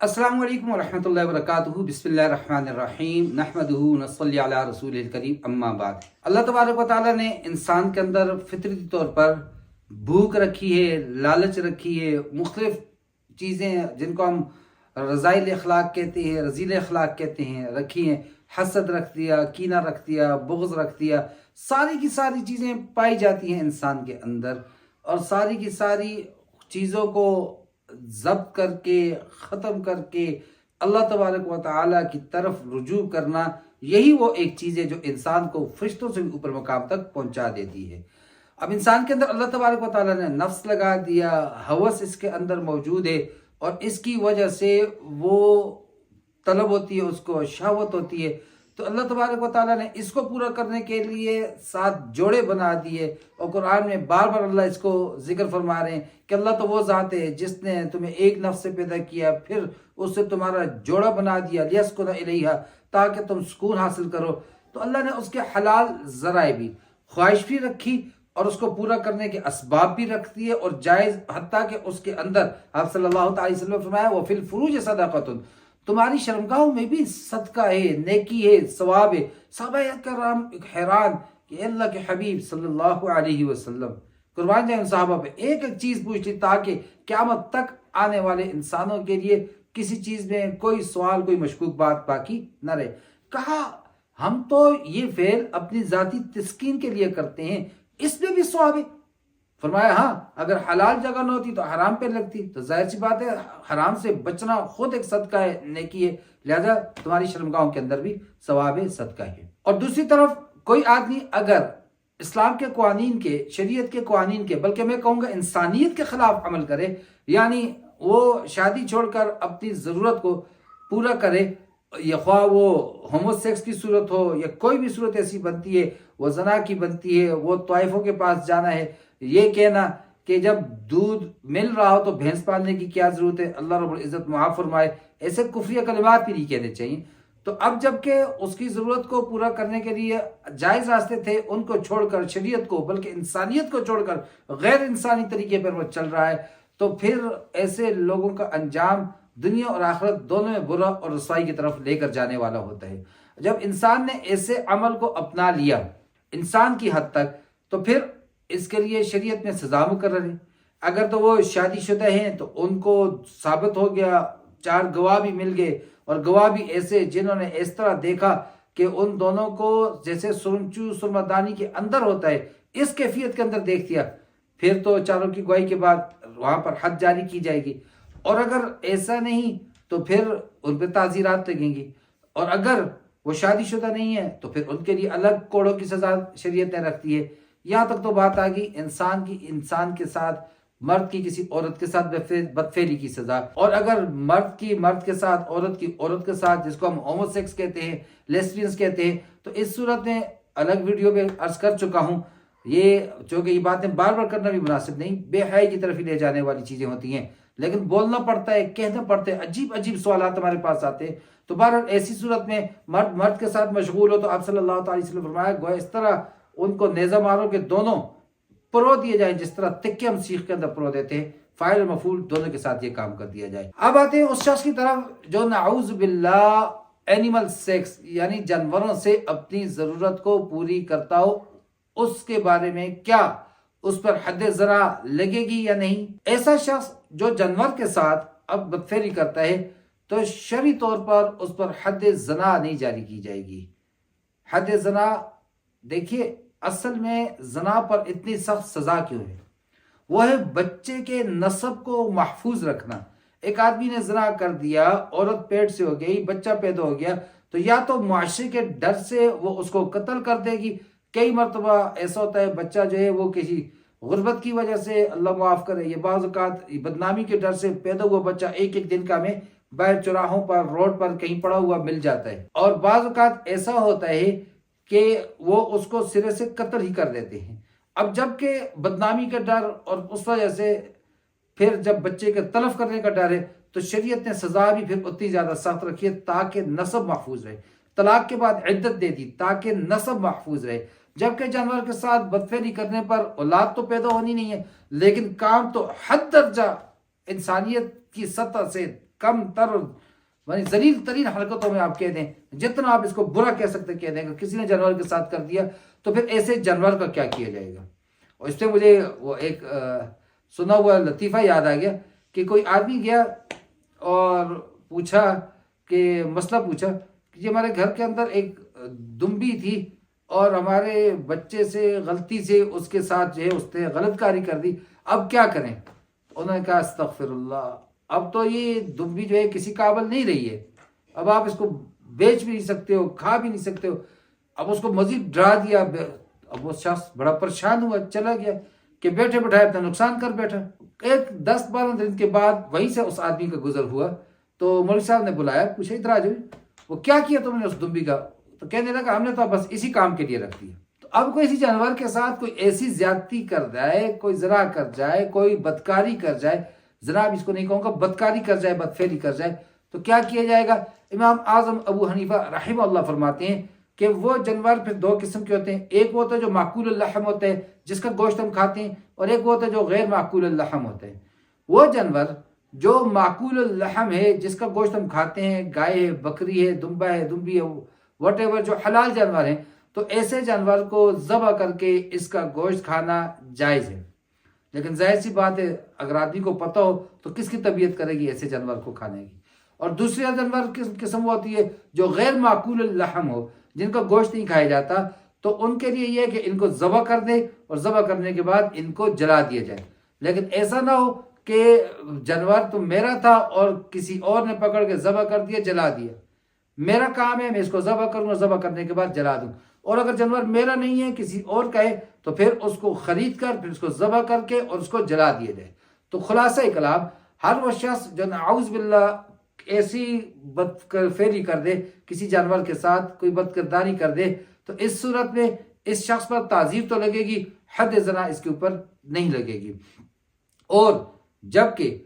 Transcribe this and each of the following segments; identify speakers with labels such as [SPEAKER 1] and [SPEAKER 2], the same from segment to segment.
[SPEAKER 1] السلام علیکم ورحمۃ اللہ وبرکاتہ۔ بسم اللہ الرحمن الرحیم، نحمدہ ونصلی علی رسول الکریم، اما بعد۔ اللہ تبارک و تعالیٰ نے انسان کے اندر فطری طور پر بھوک رکھی ہے، لالچ رکھی ہے، مختلف چیزیں جن کو ہم رذائل اخلاق کہتے ہیں، رذیل اخلاق کہتے ہیں، رکھی ہیں۔ حسد رکھ دیا، کینہ رکھ دیا، بغض رکھ دیا، ساری کی ساری چیزیں پائی جاتی ہیں انسان کے اندر، اور ساری کی ساری چیزوں کو ضبط کر کے ختم کر کے اللہ تبارک و تعالیٰ کی طرف رجوع کرنا، یہی وہ ایک چیز ہے جو انسان کو فرشتوں سے بھی اوپر مقام تک پہنچا دیتی ہے۔ اب انسان کے اندر اللہ تبارک و تعالیٰ نے نفس لگا دیا، ہوس اس کے اندر موجود ہے، اور اس کی وجہ سے وہ طلب ہوتی ہے، اس کو شہوت ہوتی ہے۔ تو اللہ تبارک و تعالیٰ نے اس کو پورا کرنے کے لیے 7 جوڑے بنا دیے، اور قرآن میں بار بار اللہ اس کو ذکر فرما رہے ہیں کہ اللہ تو وہ ذات ہے جس نے تمہیں ایک نفس سے پیدا کیا، پھر اس سے تمہارا جوڑا بنا دیا، لیسکن الیہا، تاکہ تم سکون حاصل کرو۔ تو اللہ نے اس کے حلال ذرائع بھی، خواہش بھی رکھی، اور اس کو پورا کرنے کے اسباب بھی رکھ دیے، اور جائز، حتیٰ کہ اس کے اندر آپ صلی اللہ تعالی وسلم نے فرمایا وَفِي الْفُرُوجِ صَدَقَةٌ، تمہاری شرمگاہوں میں بھی صدقہ ہے، نیکی ہے، ثواب ہے۔ صحابہ کرام حیران کہ اللہ کے حبیب صلی اللہ علیہ وسلم، قربان جائیں ان صحابہ پہ، ایک ایک چیز پوچھ لی تاکہ قیامت تک آنے والے انسانوں کے لیے کسی چیز میں کوئی سوال، کوئی مشکوک بات باقی نہ رہے۔ کہا ہم تو یہ فعل اپنی ذاتی تسکین کے لیے کرتے ہیں، اس میں بھی ثواب ہے؟ فرمایا ہاں، اگر حلال جگہ نہ ہوتی تو حرام پہ لگتی، تو ظاہر سی بات ہے حرام سے بچنا خود ایک صدقہ ہے، نیکی ہے، لہذا تمہاری شرمگاہوں کے اندر بھی ثواب صدقہ ہے۔ اور دوسری طرف کوئی آدمی اگر اسلام کے قوانین کے، شریعت کے قوانین کے، بلکہ میں کہوں گا انسانیت کے خلاف عمل کرے، یعنی وہ شادی چھوڑ کر اپنی ضرورت کو پورا کرے، یا خواہ وہ ہومو سیکس کی صورت ہو یا کوئی بھی صورت ایسی بنتی ہے، وہ زنا کی بنتی ہے، وہ طائفوں کے پاس جانا ہے، یہ کہنا کہ جب دودھ مل رہا ہو تو بھینس پالنے کی کیا ضرورت ہے، اللہ رب العزت معاف فرمائے، ایسے کفریہ کلمات بھی نہیں کہنے چاہیے۔ تو اب جب کہ اس کی ضرورت کو پورا کرنے کے لیے جائز راستے تھے، ان کو چھوڑ کر شریعت کو، بلکہ انسانیت کو چھوڑ کر غیر انسانی طریقے پر وہ چل رہا ہے، تو پھر ایسے لوگوں کا انجام دنیا اور آخرت دونوں میں برا اور رسوائی کی طرف لے کر جانے والا ہوتا ہے۔ جب انسان نے ایسے عمل کو اپنا لیا انسان کی حد تک، تو پھر اس کے لیے شریعت میں سزا مقرر ہے۔ اگر تو وہ شادی شدہ ہیں تو ان کو ثابت ہو گیا، 4 گواہ بھی مل گئے، اور گواہ بھی ایسے جنہوں نے اس طرح دیکھا کہ ان دونوں کو جیسے سرمچو سرمدانی کے اندر ہوتا ہے، اس کیفیت کے اندر دیکھ دیا، پھر تو چاروں کی گواہی کے بعد وہاں پر حد جاری کی جائے گی۔ اور اگر ایسا نہیں تو پھر ان پہ تعزیرات لگیں گی، اور اگر وہ شادی شدہ نہیں ہے تو پھر ان کے لیے الگ کوڑوں کی سزا شریعت نے رکھتی ہے۔ یہاں تک تو بات آ گئی انسان کے ساتھ، مرد کی کسی عورت کے ساتھ بدفعلی کی سزا، اور اگر مرد کی مرد کے ساتھ، عورت کی عورت کے ساتھ، جس کو ہم ہومو سیکس کہتے ہیں، لیسبینز کہتے ہیں، تو اس صورت میں الگ ویڈیو میں عرض کر چکا ہوں، یہ چونکہ یہ باتیں بار بار کرنا بھی مناسب نہیں، بے حیائی کی طرف ہی لے جانے والی چیزیں ہوتی ہیں، لیکن بولنا پڑتا ہے، کہنا پڑتا ہے، عجیب عجیب سوالات ہمارے پاس آتے ہیں۔ تو بہرحال ایسی صورت میں مرد کے ساتھ مشغول ہو تو آپ صلی اللہ تعالی وسلم فرمایا گویا اس طرح ان کو نیزہ مارو کہ دونوں پرو دیے جائیں، جس طرح تکے ہم سیخ کے اندر پرو دیتے ہیں، فاعل اور مفعول دونوں کے ساتھ یہ کام کر دیا جائے۔ اب آتے ہیں اس شخص کی طرف جو نعوذ باللہ اینیمل سیکس، یعنی جانوروں سے اپنی ضرورت کو پوری کرتا ہو، اس کے بارے میں کیا اس پر حد زنا لگے گی یا نہیں؟ ایسا شخص جو جانور کے ساتھ اب بدفعلی کرتا ہے تو شرعی طور پر اس پر حد زنا نہیں جاری کی جائے گی۔ حد زنا، دیکھیے اصل میں زنا پر اتنی سخت سزا کیوں ہے؟ وہ ہے بچے کے نسب کو محفوظ رکھنا۔ ایک آدمی نے زنا کر دیا، عورت پیٹ سے ہو گئی، بچہ پیدا ہو گیا، تو یا تو معاشرے کے ڈر سے وہ اس کو قتل کر دے گی، کئی مرتبہ ایسا ہوتا ہے بچہ جو ہے وہ کسی غربت کی وجہ سے، اللہ معاف کرے، یہ بعض اوقات بدنامی کے ڈر سے پیدا ہوا بچہ ایک دن کا میں باہر چوراہوں پر، روڈ پر کہیں پڑا ہوا مل جاتا ہے، اور بعض اوقات ایسا ہوتا ہے کہ وہ اس کو سرے سے قتل ہی کر دیتے ہیں۔ اب جب کہ بدنامی کا ڈر اور اس وجہ سے پھر جب بچے کے تلف کرنے کا ڈر ہے، تو شریعت نے سزا بھی پھر اتنی زیادہ سخت رکھی ہے تاکہ نسب محفوظ رہے۔ طلاق کے بعد عدت دے دی تاکہ نسب محفوظ رہے، جبکہ جانور کے ساتھ بدفعلی کرنے پر اولاد تو پیدا ہونی نہیں ہے، لیکن کام تو حد درجہ انسانیت کی سطح سے کم تر یعنی ذلیل ترین حرکتوں میں آپ کہہ دیں، جتنا آپ اس کو برا کہہ سکتے کہہ دیں، اگر کسی نے جانور کے ساتھ کر دیا تو پھر ایسے جانور کا کیا کیا جائے گا۔ اور اس پہ مجھے وہ ایک سنا ہوا لطیفہ یاد آ گیا کہ کوئی آدمی گیا اور پوچھا کہ مسئلہ پوچھا کہ ہمارے گھر کے اندر ایک دمبی تھی اور ہمارے بچے سے غلطی سے اس کے ساتھ جو ہے اس نے غلط کاری کر دی، اب کیا کریں؟ انہوں نے کہا استغفر اللہ، اب تو یہ دمبی جو ہے کسی قابل نہیں رہی ہے، اب آپ اس کو بیچ بھی نہیں سکتے ہو، کھا بھی نہیں سکتے ہو۔ اب اس کو مزید ڈرا دیا، اب وہ شخص بڑا پریشان ہوا، چلا گیا کہ بیٹھے بٹھائے اپنا نقصان کر بیٹھا۔ ایک 10-12 دن کے بعد وہیں سے اس آدمی کا گزر ہوا تو مولوی صاحب نے بلایا، پوچھا ادھر آ جاؤ، وہ کیا کیا تم نے اس دمبی کا؟ تو کہنے لگا ہم نے تو بس اسی کام کے لیے رکھ دیا۔ تو اب کوئی اسی جانور کے ساتھ کوئی ایسی زیادتی کر جائے، کوئی زنا کر جائے، کوئی بدکاری کر جائے، جناب اس کو نہیں کہوں گا، بدکاری کر جائے، بدفعلی کر جائے، تو کیا کیا جائے گا؟ امام اعظم ابو حنیفہ رحمہ اللہ فرماتے ہیں کہ وہ جانور پھر 2 قسم کے ہوتے ہیں، ایک وہ ہوتا ہے جو معقول اللحم ہوتا ہے جس کا گوشت ہم کھاتے ہیں، اور ایک وہ ہوتا ہے جو غیر معقول اللحم ہوتا ہے۔ وہ جانور جو معقول اللحم ہے جس کا گوشت ہم کھاتے ہیں، گائے ہے، بکری ہے، دمبا ہے، دمبی ہے، وٹ ایور جو حلال جانور ہیں، تو ایسے جانور کو ذبح کر کے اس کا گوشت کھانا جائز ہے۔ لیکن ظاہر سی بات ہے اگر آدمی کو پتہ ہو تو کس کی طبیعت کرے گی ایسے جانور کو کھانے کی۔ اور دوسری جانور کس قسم ہوتی ہے جو غیر معقول اللحم ہو، جن کا گوشت نہیں کھایا جاتا، تو ان کے لیے یہ ہے کہ ان کو ذبح کر دے اور ذبح کرنے کے بعد ان کو جلا دیا جائے۔ لیکن ایسا نہ ہو کہ جانور تو میرا تھا اور کسی اور نے پکڑ کے ذبح کر دیا، جلا دیا۔ میرا کام ہے میں اس کو ذبح کروں اور ذبح کرنے کے بعد جلا دوں، اور اگر جانور میرا نہیں ہے کسی اور کا ہے تو پھر اس کو خرید کر پھر اس کو ذبح کر کے اور اس کو جلا دیا جائے۔ تو خلاصہ کلام، ہر وہ شخص جو نعوذ باللہ ایسی بدفعلی کر دے، کسی جانور کے ساتھ کوئی بدکرداری کر دے، تو اس صورت میں اس شخص پر تعزیر تو لگے گی، حد زنا اس کے اوپر نہیں لگے گی۔ اور جبکہ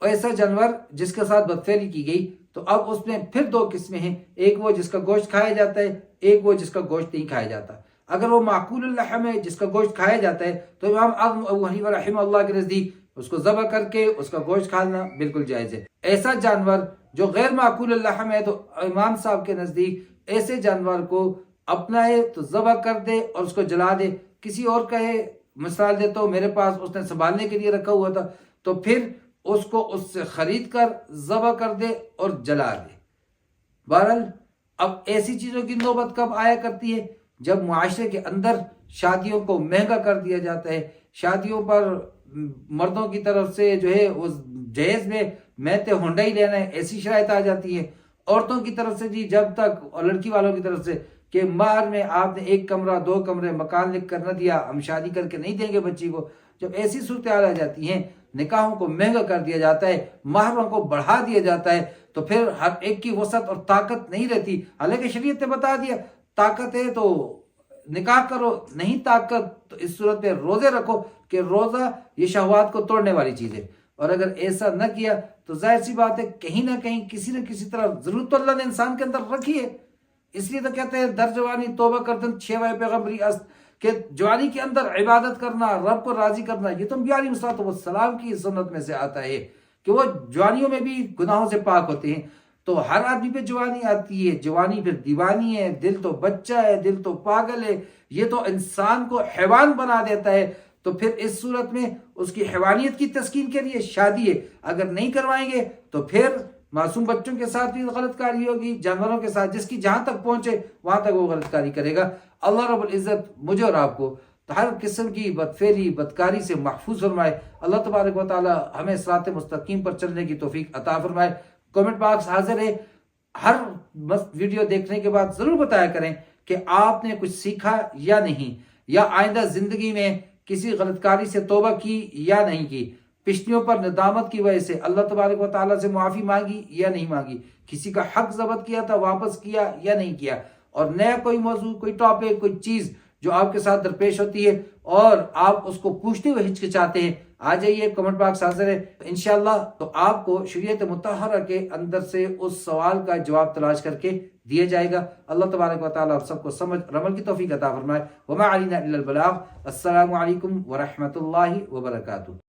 [SPEAKER 1] ایسا جانور جس کے ساتھ بدفعلی کی گئی تو اب اس میں پھر 2 قسمیں ہیں، ایک وہ جس کا گوشت کھایا جاتا ہے، ایک وہ جس کا گوشت نہیں کھایا جاتا۔ اگر وہ معقول اللحم ہے جس کا گوشت کھایا جاتا ہے تو امام اعظم ابو حنیفہ رحمہ اللہ کے نزدیک اس کو ذبح کر کے اس کا گوشت کھانا بالکل جائز ہے۔ ایسا جانور جو غیر معقول اللحم ہے تو امام صاحب کے نزدیک ایسے جانور کو اپنا ہے تو ذبح کر دے اور اس کو جلا دے، کسی اور کا ہے، مثال دیتا ہوں میرے پاس اس نے سنبھالنے کے لیے رکھا ہوا تھا تو پھر اس کو اس سے خرید کر ذبح کر دے اور جلا دے۔ بہرحال اب ایسی چیزوں کی نوبت کب آیا کرتی ہے؟ جب معاشرے کے اندر شادیوں کو مہنگا کر دیا جاتا ہے، شادیوں پر مردوں کی طرف سے جو ہے اس جہیز میں تے ہونڈا ہی لینا ہے، ایسی شرائط آ جاتی ہے۔ عورتوں کی طرف سے جی جب تک، اور لڑکی والوں کی طرف سے کہ مہر میں آپ نے 1 کمرہ 2 کمرے مکان لکھ کر نہ دیا، ہم شادی کر کے نہیں دیں گے بچی کو۔ جب ایسی صورتحال آ جاتی ہیں، نکاحوں کو مہنگا کر دیا جاتا ہے، مہروں کو بڑھا دیا جاتا ہے، تو پھر ہر ایک کی وسعت اور طاقت نہیں رہتی۔ حالانکہ شریعت نے بتا دیا طاقت ہے تو نکاح کرو، نہیں طاقت تو اس صورت میں روزے رکھو، کہ روزہ یہ شہوات کو توڑنے والی چیز ہے۔ اور اگر ایسا نہ کیا تو ظاہر سی بات ہے کہیں نہ کہیں کسی نہ کسی طرح ضرورت تو اللہ نے انسان کے اندر رکھی ہے۔ اس لیے تو کہتے ہیں در جوانی توبہ کردن 6 پیغمبری است، کہ جوانی کے اندر عبادت کرنا، رب کو راضی کرنا، یہ تو انبیاء علیہ السلام کی سنت میں سے آتا ہے کہ وہ جوانیوں میں بھی گناہوں سے پاک ہوتے ہیں۔ تو ہر آدمی پہ جوانی آتی ہے، جوانی پھر دیوانی ہے، دل تو بچہ ہے، دل تو پاگل ہے، یہ تو انسان کو حیوان بنا دیتا ہے۔ تو پھر اس صورت میں اس کی حیوانیت کی تسکین کے لیے شادی ہے، اگر نہیں کروائیں گے تو پھر معصوم بچوں کے ساتھ بھی غلط کاری ہوگی، جانوروں کے ساتھ، جس کی جہاں تک پہنچے وہاں تک وہ غلط کاری کرے گا۔ اللہ رب العزت مجھے اور آپ کو ہر قسم کی بدفعلی بدکاری سے محفوظ فرمائے۔ اللہ تبارک و تعالی ہمیں صراط مستقیم پر چلنے کی توفیق عطا فرمائے۔ کمنٹ باکس حاضر ہے، ہر ویڈیو دیکھنے کے بعد ضرور بتایا کریں کہ آپ نے کچھ سیکھا یا نہیں، یا آئندہ زندگی میں کسی غلط کاری سے توبہ کی یا نہیں کی، پچھلیوں پر ندامت کی وجہ سے اللہ تبارک و تعالیٰ سے معافی مانگی یا نہیں مانگی، کسی کا حق ضبط کیا تھا واپس کیا یا نہیں کیا، اور نیا کوئی موضوع، کوئی ٹاپک، کوئی چیز جو آپ کے ساتھ درپیش ہوتی ہے اور آپ اس کو پوچھتے ہوئے ہچکچاتے ہیں، آ جائیے، کمنٹ باکس حاضر ہے انشاءاللہ۔ تو آپ کو شریعت مطہرہ کے اندر سے اس سوال کا جواب تلاش کر کے دیا جائے گا۔ اللہ تبارک و تعالیٰ آپ سب کو سمجھ اور عمل کی توفیق عطا فرمائے۔ وما علینا الا البلاغ۔ السلام علیکم ورحمۃ اللہ وبرکاتہ۔